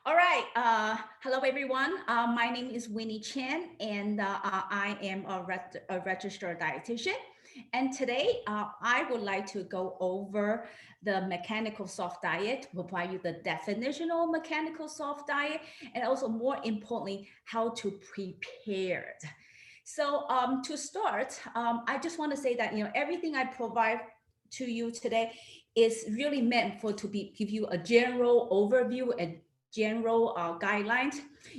All right. Hello, everyone. My name is Winnie Chan, and I am a registered dietitian. And today, I would like to go over the mechanical soft diet, provide you the definition of mechanical soft diet, and also more importantly, how to prepare it. So to start, I just want to say that everything I provide to you today is really meant for to be give you a general overview and general guidelines.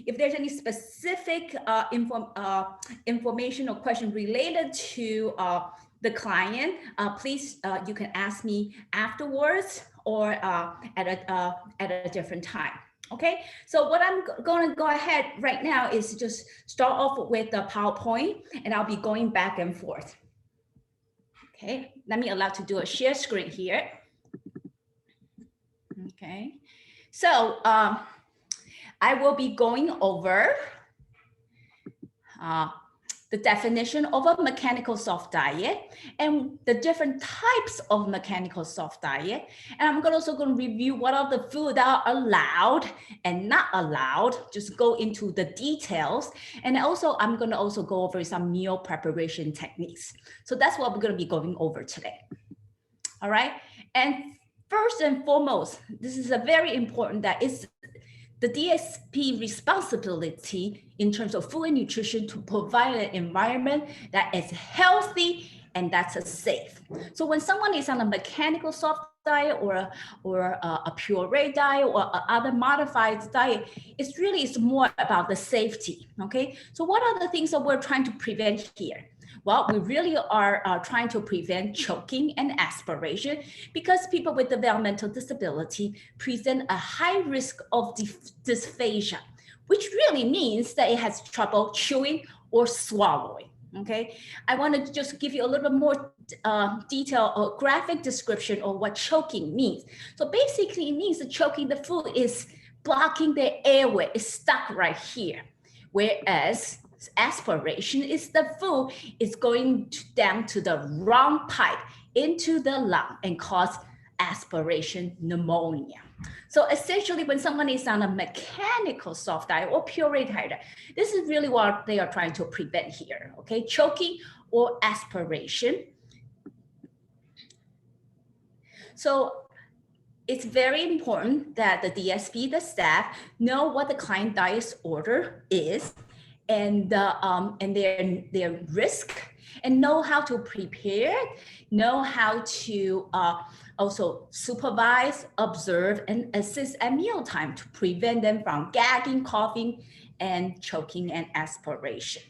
If there's any specific information or question related to the client, please you can ask me afterwards or at a different time. Okay, so what I'm going to go ahead right now is just start off with the PowerPoint, and I'll be going back and forth. Okay, let me allow to do a share screen here. Okay, so I will be going over the definition of a mechanical soft diet and the different types of mechanical soft diet. And I'm also going to review what are the food that are allowed and not allowed, just go into the details. And also, I'm going to also go over some meal preparation techniques. So that's what we're going to be going over today. All right. And first and foremost, this is a very important that is the DSP responsibility in terms of food and nutrition to provide an environment that is healthy and that's safe. So when someone is on a mechanical soft diet or a puree diet or other modified diet, it's more about the safety. Okay, so what are the things that we're trying to prevent here? Well, we really are trying to prevent choking and aspiration because people with developmental disability present a high risk of dysphagia, which really means that it has trouble chewing or swallowing. Okay, I want to just give you a little bit more detail or graphic description of what choking means. So basically, it means that choking the food is blocking the airway, it's stuck right here, whereas aspiration is the food is going down to the wrong pipe into the lung and cause aspiration pneumonia. So essentially, when someone is on a mechanical soft diet or puree diet, this is really what they are trying to prevent here, okay? Choking or aspiration. So it's very important that the DSP, the staff, know what the client diet order is and their risk, and know how to prepare, know how to also supervise, observe, and assist at mealtime to prevent them from gagging, coughing, and choking and aspiration.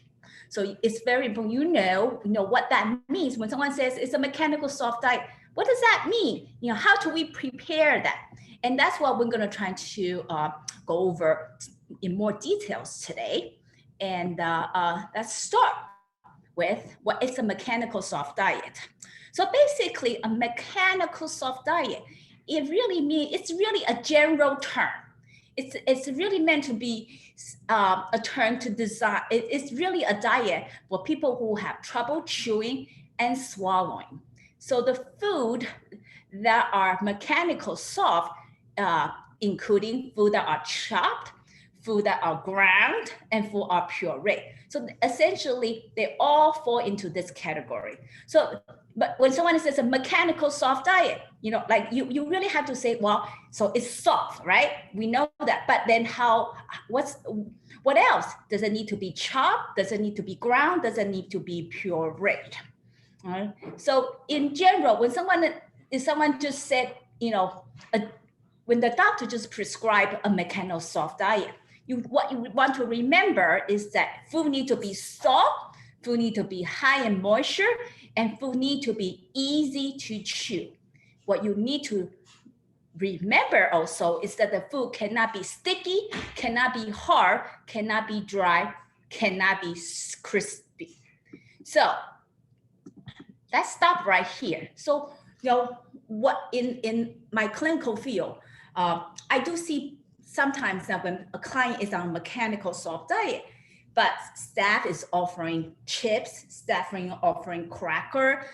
So it's very important you know what that means. When someone says it's a mechanical soft diet, what does that mean? How do we prepare that? And that's what we're going to try to go over in more details today. And let's start with what is a mechanical soft diet. So basically, a mechanical soft diet, it's really a general term. It's really meant to be a term to design. It's really a diet for people who have trouble chewing and swallowing. So the food that are mechanical soft, including food that are chopped, food that are ground, and food are puree. So essentially, they all fall into this category. So, but when someone says a mechanical soft diet, like you really have to say, well, so it's soft, right? We know that, but then what else? Does it need to be chopped? Does it need to be ground? Does it need to be pureed? All right. So in general, when someone just said, when the doctor just prescribed a mechanical soft diet, what you want to remember is that food need to be soft, food need to be high in moisture, and food need to be easy to chew. What you need to remember also is that the food cannot be sticky, cannot be hard, cannot be dry, cannot be crispy. So let's stop right here. So, what in my clinical field, I do see sometimes that when a client is on a mechanical soft diet, but staff is offering chips, staff is offering cracker,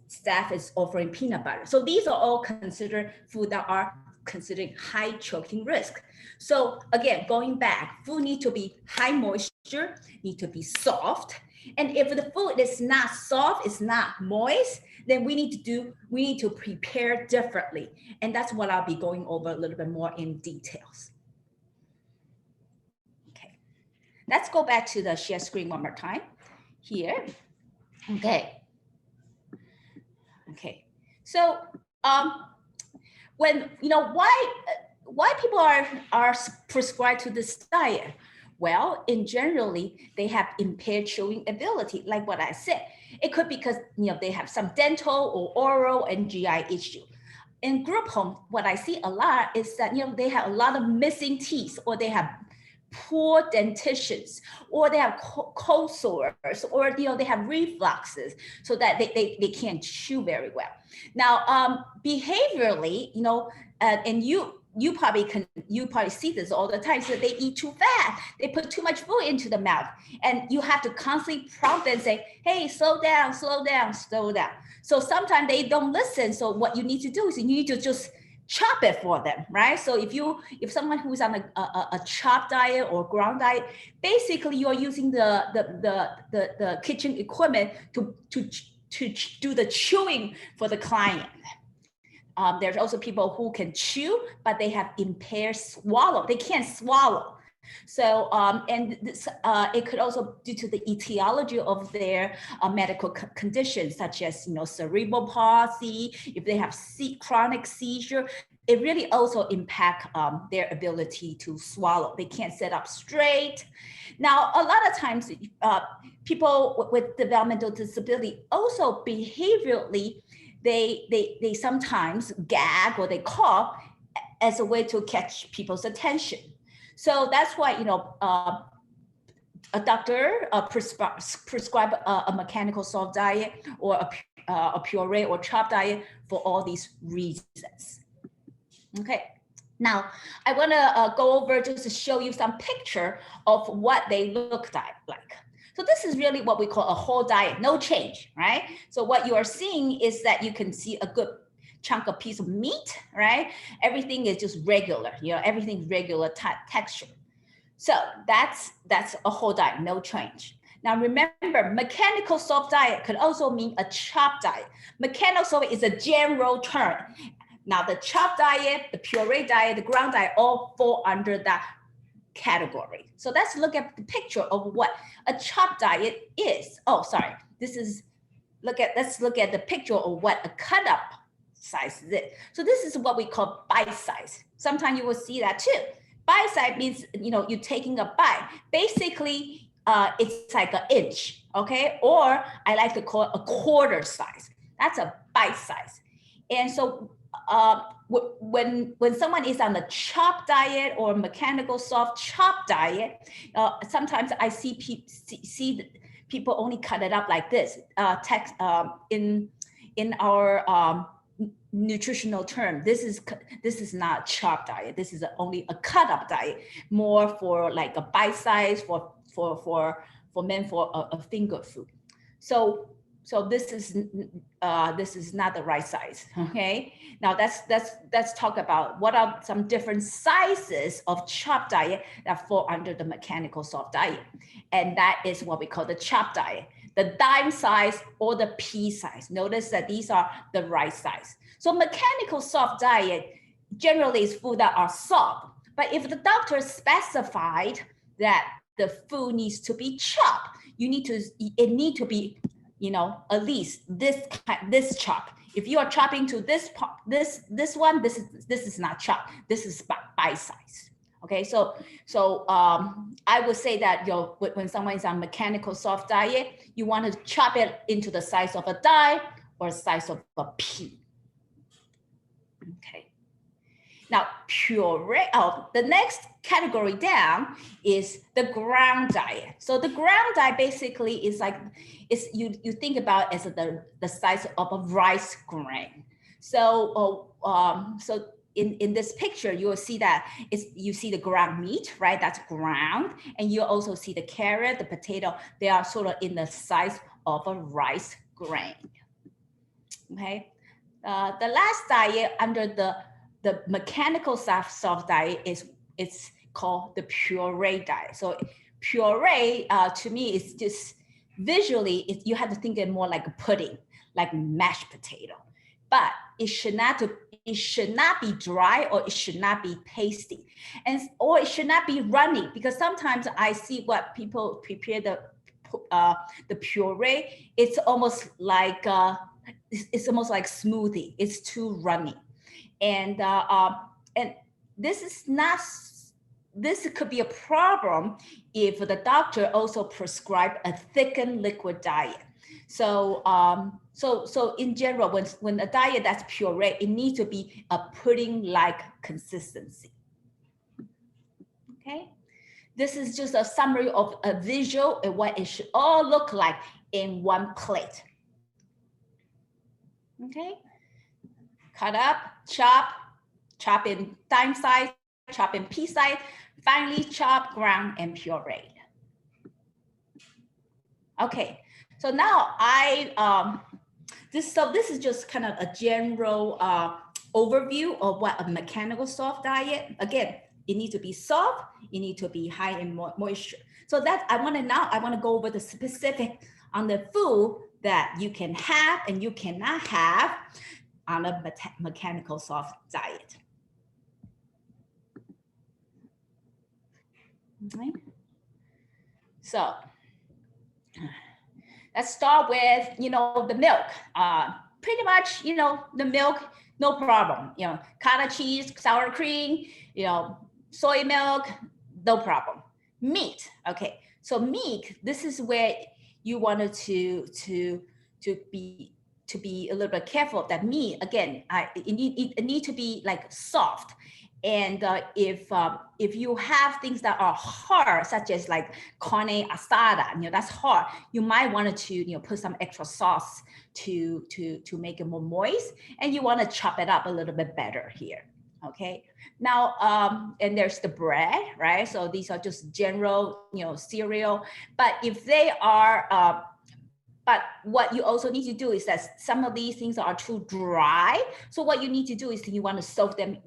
staff is offering peanut butter. So these are all considered food that are considering high choking risk. So again, going back, food need to be high moisture, need to be soft. And if the food is not soft, it's not moist, then we need to prepare differently. And that's what I'll be going over a little bit more in details. Okay, let's go back to the share screen one more time here. Okay. Okay. So when why people are prescribed to this diet? Well, in generally, they have impaired chewing ability, like what I said. It could be because they have some dental or oral and GI issue. In group home, what I see a lot is that they have a lot of missing teeth, or they have poor dentitions, or they have cold sores, or they have refluxes, so that they can't chew very well. Now, behaviorally, and you probably see this all the time. So they eat too fast. They put too much food into the mouth, and you have to constantly prompt them and say, "Hey, slow down, slow down, slow down." So sometimes they don't listen. So what you need to do is you need to just chop it for them, right? So if someone who's on a chop diet or ground diet, basically you're using the kitchen equipment to do the chewing for the client. There's also people who can chew, but they have impaired swallow. They can't swallow. So, and this, it could also due to the etiology of their medical conditions, such as, cerebral palsy, if they have chronic seizure, it really also impact their ability to swallow. They can't sit up straight. Now, a lot of times, people with developmental disability also behaviorally, they sometimes gag or they cough as a way to catch people's attention. So that's why, a doctor prescribe a mechanical soft diet or a puree or chop diet for all these reasons. Okay. Now, I want to go over just to show you some picture of what they look like. So this is really what we call a whole diet, no change, right? So what you are seeing is that you can see a good chunk of piece of meat, right? Everything is just regular, everything's regular texture. So that's a whole diet, no change. Now remember, mechanical soft diet could also mean a chop diet. Mechanical soft is a general term. Now the chop diet, the puree diet, the ground diet all fall under that category. So let's look at the picture of what a chop diet is. Oh, sorry. Let's look at the picture of what a cut up size is. So this is what we call bite size. Sometimes you will see that too. Bite size means, you're taking a bite. Basically, it's like an inch, okay? Or I like to call it a quarter size. That's a bite size. And so when someone is on the chop diet or mechanical soft chop diet, sometimes I see people only cut it up like this. In our nutritional term, this is not chop diet. This is only a cut up diet, more for like a bite size for men for a finger food. So this is not the right size. Okay. Now let's talk about what are some different sizes of chop diet that fall under the mechanical soft diet, and that is what we call the chop diet, the dime size or the pea size. Notice that these are the right size. So mechanical soft diet generally is food that are soft, but if the doctor specified that the food needs to be chopped, it need to be at least this chop. If you are chopping to this one, this is not chop. This is bite size. Okay, so I would say that when someone is on mechanical soft diet, you want to chop it into the size of a dime or the size of a pea. Okay. Now, puree. The next category down is the ground diet. So the ground diet basically is like, you think about as the size of a rice grain. So in this picture, you will see that you see the ground meat, right? That's ground, and you also see the carrot, the potato. They are sort of in the size of a rice grain. Okay. The last diet under the the mechanical soft diet it's called the puree diet. So puree to me is just visually, you have to think it more like a pudding, like mashed potato, but it should not be dry, or it should not be pasty, or it should not be runny, because sometimes I see what people prepare the puree. It's almost like smoothie. It's too runny, and this is not. This could be a problem if the doctor also prescribed a thickened liquid diet. So, so in general, when a diet that's puree, it needs to be a pudding-like consistency. Okay, this is just a summary of a visual and what it should all look like in one plate. Okay, cut up, chop in dime size, chop in pea size, finely chopped, ground, and pureed. Okay, so now this is just kind of a general overview of what a mechanical soft diet. Again, it needs to be soft, it needs to be high in moisture. So that I want to go over the specific on the food that you can have and you cannot have on a mechanical soft diet. Okay. So let's start with, the milk. Pretty much, the milk, no problem. Cottage cheese, sour cream, soy milk, no problem. Meat, okay. So meat, this is where you wanted to be a little bit careful. That meat, again, it need to be like soft. And if you have things that are hard, such as like carne asada, that's hard, you might want to put some extra sauce to make it more moist, and you want to chop it up a little bit better here. Okay. Now, and there's the bread, right? So these are just general, cereal. But if they are but what you also need to do is that some of these things are too dry. So what you need to do is you want to soak them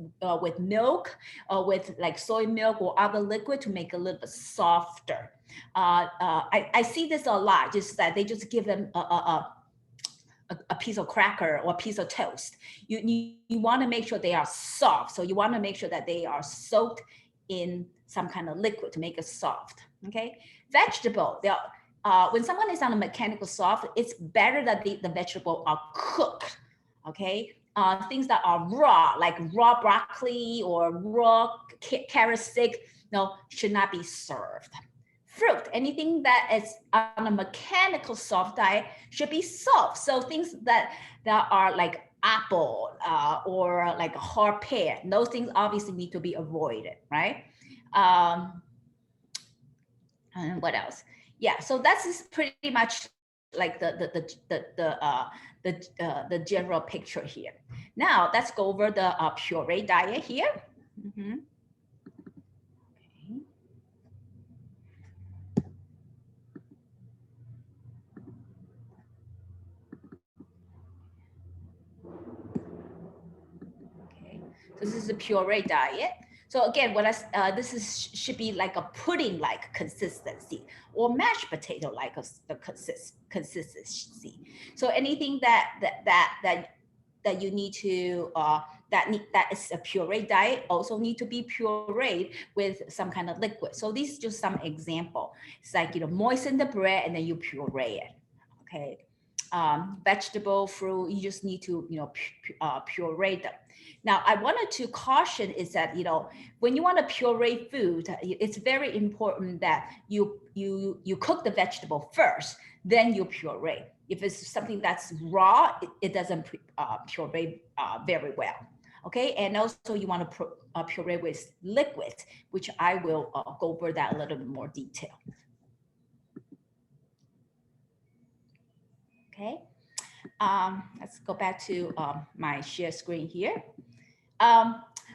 with milk, or with like soy milk or other liquid to make it a little bit softer. I see this a lot, just that they just give them a piece of cracker or a piece of toast. You want to make sure they are soft. So you want to make sure that they are soaked in some kind of liquid to make it soft. Okay, vegetable. When someone is on a mechanical soft, it's better that the vegetable are cooked. Okay, things that are raw, like raw broccoli or raw carrot stick, should not be served. Fruit, anything that is on a mechanical soft diet should be soft. So things that are like apple or like a hard pear, those things obviously need to be avoided, right? And what else? Yeah, so that's pretty much like the general picture here. Now let's go over the puree diet here. Mm-hmm. Okay, so this is a puree diet. So again, this should be like a pudding-like consistency, or mashed potato-like consistency. So anything that you need to that is a puree diet also need to be pureed with some kind of liquid. So these are just some example. It's like moisten the bread and then you puree it. Okay, vegetable, fruit, you just need to puree them. Now, I wanted to caution is that, when you want to puree food, it's very important that you cook the vegetable first, then you puree. If it's something that's raw, it doesn't puree very well. Okay, and also you want to puree with liquid, which I will go over that a little bit more detail. Okay, let's go back to my share screen here.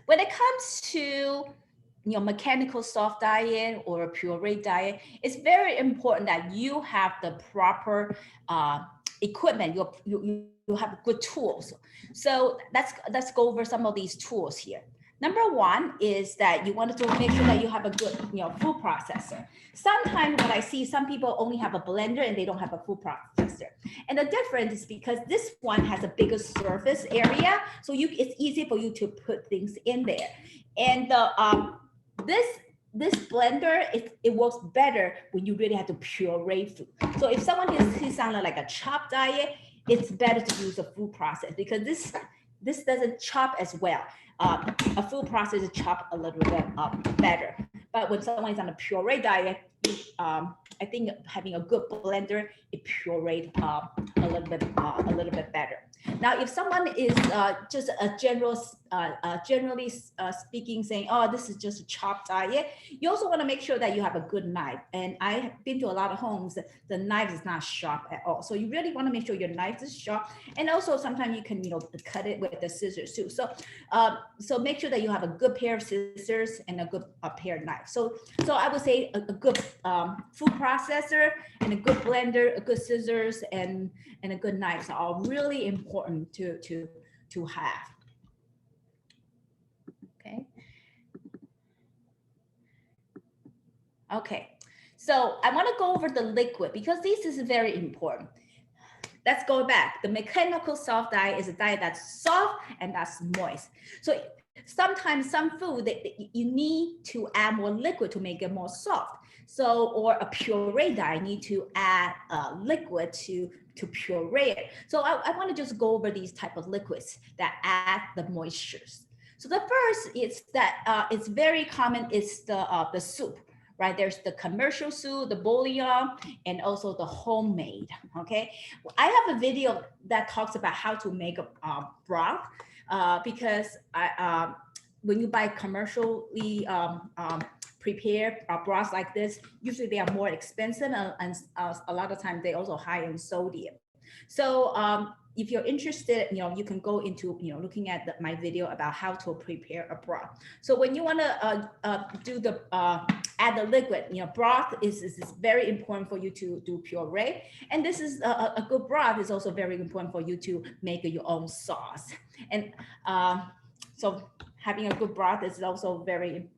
When it comes to mechanical soft diet or a puree diet, it's very important that you have the proper equipment, you have good tools. So let's go over some of these tools here. Number one is that you want to make sure that you have a good, food processor. Sometimes what I see, some people only have a blender and they don't have a food processor. And the difference is because this one has a bigger surface area, so it's easy for you to put things in there. And this blender, it works better when you really have to puree food. So if someone is on like a chop diet, it's better to use a food processor because this doesn't chop as well. A food processor chop a little bit better. But when someone is on a puree diet, I think having a good blender, it pureed a little bit better. Now, if someone is just a generally speaking, saying, "Oh, this is just a chop diet," you also want to make sure that you have a good knife. And I have been to a lot of homes that the knife is not sharp at all. So you really want to make sure your knife is sharp. And also, sometimes you can, cut it with the scissors too. So make sure that you have a good pair of scissors and a good pair of knives. So I would say a good food processor and a good blender, a good scissors, and a good knife are all really important to have. Okay, so I want to go over the liquid because this is very important. Let's go back. The mechanical soft diet is a diet that's soft and that's moist. So sometimes some food that you need to add more liquid to make it more soft. So, or a puree diet, you need to add liquid to puree it. So I want to just go over these type of liquids that add the moistures. So the first is that it's very common is the soup. Right, there's the commercial soup, the bouillon, and also the homemade. Okay, I have a video that talks about how to make a broth because when you buy commercially prepared broths like this, usually they are more expensive and a lot of times they also high in sodium. So if you're interested, you can go into, looking at my video about how to prepare a broth. So when you want to do the add the liquid, broth is very important for you to do puree. And this is a good broth is also very important for you to make your own sauce. And so having a good broth is also very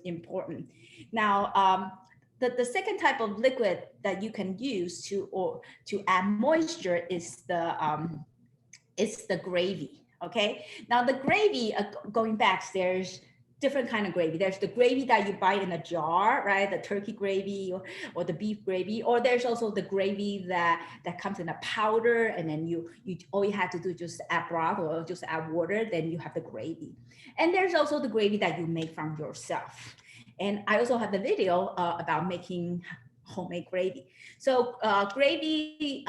important. Now, the second type of liquid that you can use to add moisture is the gravy. Okay. Now the gravy, going back, there's different kind of gravy. There's the gravy that you buy in a jar, right? The turkey gravy or the beef gravy, or there's also the gravy that comes in a powder, and then you all you have to do just add broth or just add water, then you have the gravy. And there's also the gravy that you make from yourself. And I also have the video about making homemade gravy. So gravy,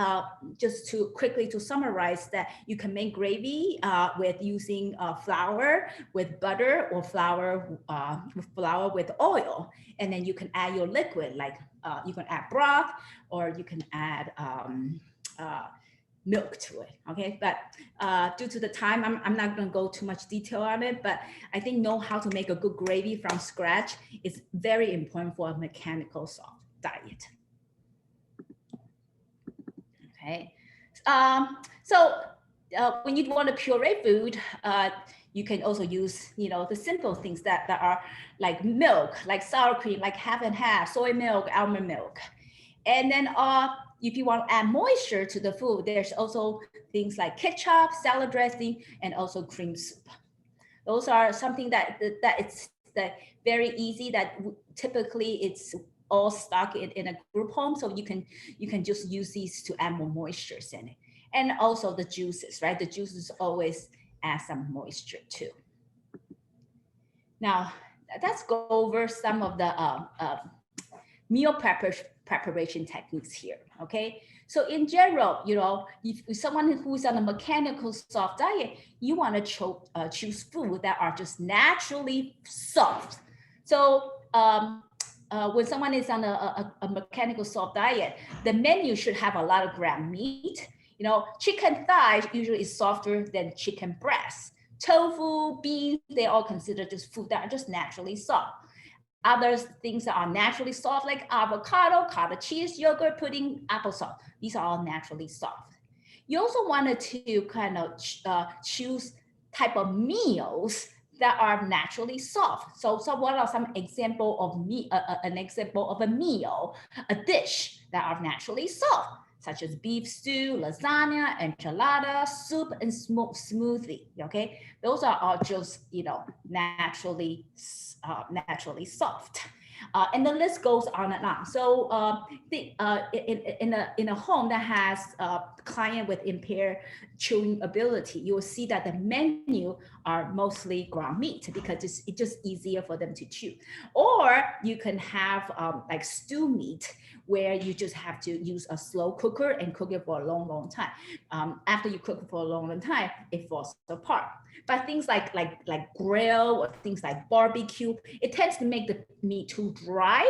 just to quickly summarize that, you can make gravy with using flour with butter or flour with oil. And then you can add your liquid, like you can add broth or you can add milk to it. Okay, but due to the time, I'm not going to go too much detail on it, but I think know how to make a good gravy from scratch is very important for a mechanical soft diet. Okay, so when you want to puree food, you can also use, the simple things that are like milk, like sour cream, like half and half, soy milk, almond milk. And then if you want to add moisture to the food, there's also things like ketchup, salad dressing, and also cream soup. Those are something that it's very easy, that typically it's all stocked in a group home. So you can just use these to add more moistures in it. And also the juices, right? The juices always add some moisture too. Now, let's go over some of the meal preparation techniques here, okay? So in general, if someone who's on a mechanical soft diet, you want to choose food that are just naturally soft. So when someone is on a mechanical soft diet, the menu should have a lot of ground meat. Chicken thighs usually is softer than chicken breast. Tofu, beans, they all considered just food that are just naturally soft. Other things that are naturally soft, like avocado, cottage cheese, yogurt, pudding, applesauce. These are all naturally soft. You also wanted to kind of choose type of meals that are naturally soft. So what are some example of an example of a meal, a dish that are naturally soft, such as beef stew, lasagna, enchilada, soup, and smoothie. Okay, those are all just naturally soft. And the list goes on and on. So in a home that has a client with impaired chewing ability, you will see that the menu are mostly ground meat because it's just easier for them to chew. Or you can have like stew meat, where you just have to use a slow cooker and cook it for a long time. After you cook it for a long time, it falls apart. But things like grill or things like barbecue, it tends to make the meat too dry.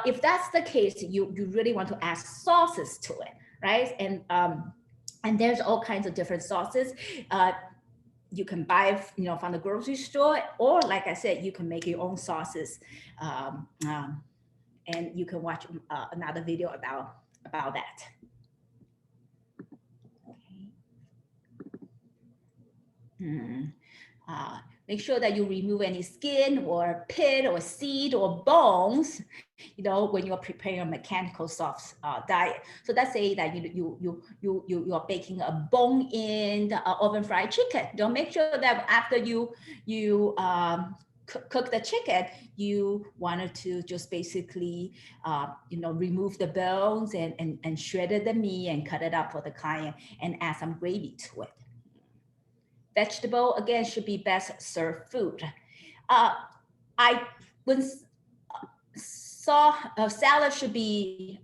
If that's the case, you really want to add sauces to it, right? And there's all kinds of different sauces. You can buy from the grocery store, or like I said, you can make your own sauces. And you can watch another video about that. Okay. Make sure that you remove any skin or pit or seed or bones, when you're preparing a mechanical soft diet. So let's say that you are baking a bone-in oven fried chicken. Don't make sure that after you cook the chicken, you wanted to just basically remove the bones and shredded the meat and cut it up for the client and add some gravy to it. Vegetable, again, should be best served food. I saw a salad should be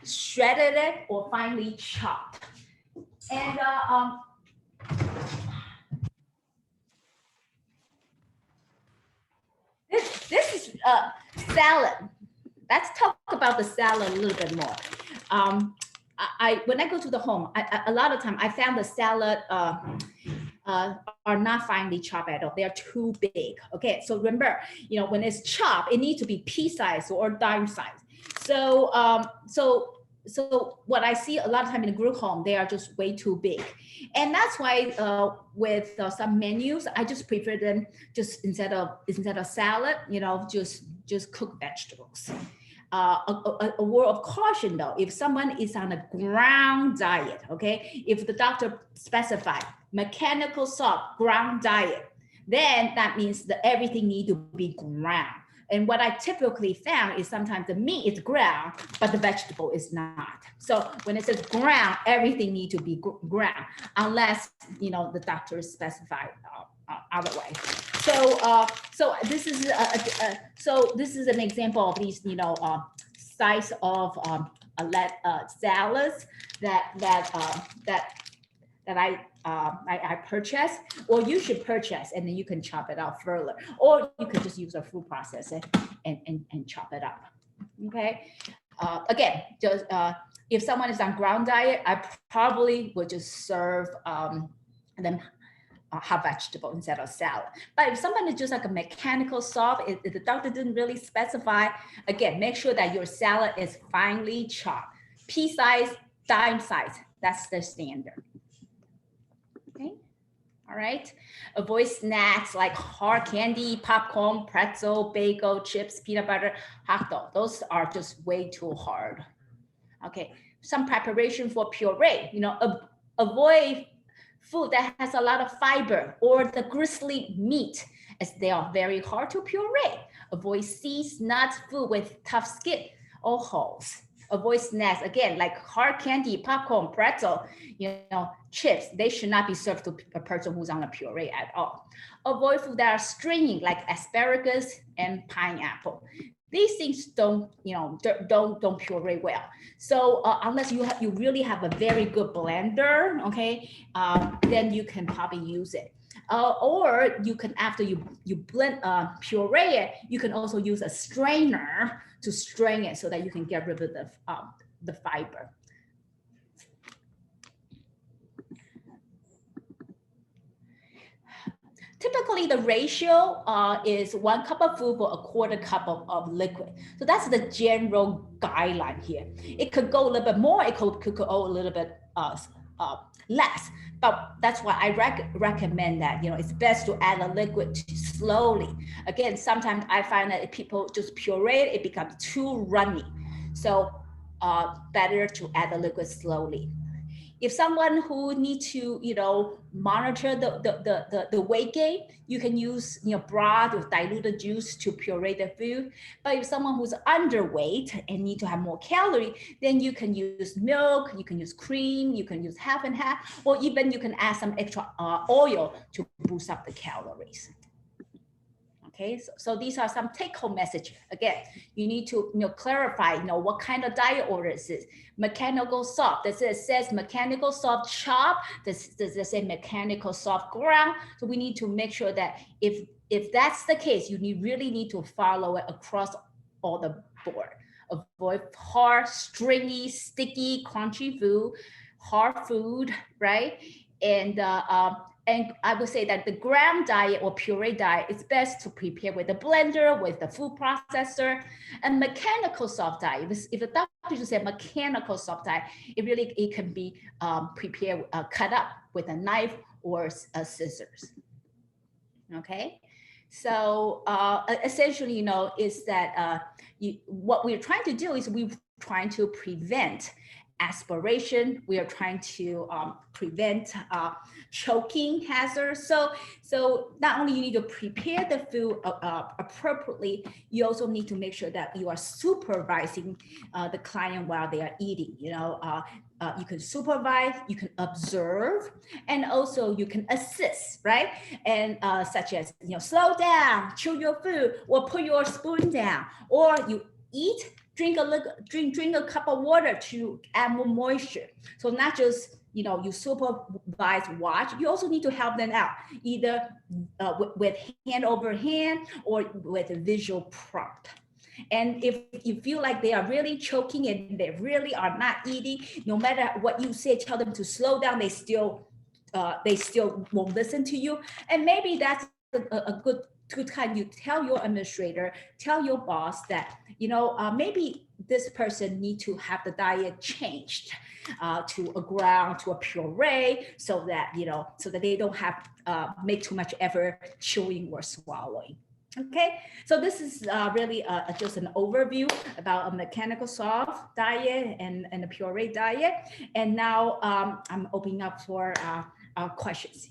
shredded or finely chopped. And this is salad. Let's talk about the salad a little bit more. When I go to the home, a lot of time I found the salad are not finely chopped at all. They are too big. Okay, so remember, when it's chopped, it needs to be pea size or dime size. So so what I see a lot of time in the group home, they are just way too big. And that's why with some menus, I just prefer them just instead of salad, just cook vegetables. A word of caution though, if someone is on a ground diet, okay, if the doctor specified mechanical soft ground diet, then that means that everything needs to be ground. And what I typically found is sometimes the meat is ground, but the vegetable is not. So when it says ground, everything needs to be ground, unless the doctor specified otherwise. So this is an example of these size of salads that I purchased, or you should purchase, and then you can chop it out further, or you could just use a food processor and chop it up. Okay. Again, just if someone is on ground diet, I probably would just serve them hot vegetable instead of salad. But if someone is just like a mechanical soft, if the doctor didn't really specify, again, make sure that your salad is finely chopped, pea size, dime size. That's the standard. Okay. All right. Avoid snacks like hard candy, popcorn, pretzel, bagel, chips, peanut butter, hot dog. Those are just way too hard. Okay. Some preparation for puree. Avoid food that has a lot of fiber or the gristly meat, as they are very hard to puree. Avoid seeds, nuts, food with tough skin or hulls. Avoid snacks, again, like hard candy, popcorn, pretzel, chips. They should not be served to a person who's on a puree at all. Avoid food that are stringy, like asparagus and pineapple. These things don't puree well. So unless you really have a very good blender, okay, then you can probably use it. Or you can, after you blend puree it, you can also use a strainer to strain it so that you can get rid of the fiber. Typically, the ratio is 1 cup of food for a 1/4 cup of liquid. So that's the general guideline here. It could go a little bit more, it could go a little bit less. But that's why I recommend that, it's best to add a liquid slowly. Again, sometimes I find that if people just puree it, it becomes too runny. So better to add the liquid slowly. If someone who needs to, monitor the weight gain, you can use, broth with diluted juice to puree the food. But if someone who's underweight and need to have more calorie, then you can use milk, you can use cream, you can use half and half, or even you can add some extra oil to boost up the calories. Okay, so these are some take-home message. Again, you need to clarify, what kind of diet order is this? Mechanical soft. Does it says mechanical soft chop? Does it say mechanical soft ground? So we need to make sure that if that's the case, you really need to follow it across all the board. Avoid hard, stringy, sticky, crunchy food, hard food, right? And I would say that the gram diet or puree diet is best to prepare with a blender, with the food processor. And mechanical soft diet, if the doctor said mechanical soft diet, it can be prepared, cut up with a knife or scissors. Okay, so essentially, is that what we're trying to do is we're trying to prevent aspiration. We are trying to prevent choking hazards. So not only you need to prepare the food appropriately, you also need to make sure that you are supervising the client while they are eating. You can supervise, you can observe, and also you can assist, right? And such as, slow down, chew your food, or put your spoon down, or you eat, drink a cup of water to add more moisture. So not just, you supervise, watch, you also need to help them out, either with hand over hand or with a visual prompt. And if you feel like they are really choking and they really are not eating, no matter what you say, tell them to slow down, they still won't listen to you. And maybe that's a good time you tell your administrator, tell your boss that, maybe this person need to have the diet changed to a ground, to a puree, so that they don't have make too much effort chewing or swallowing. Okay, so this is really just an overview about a mechanical soft diet and a puree diet. And now I'm opening up for questions.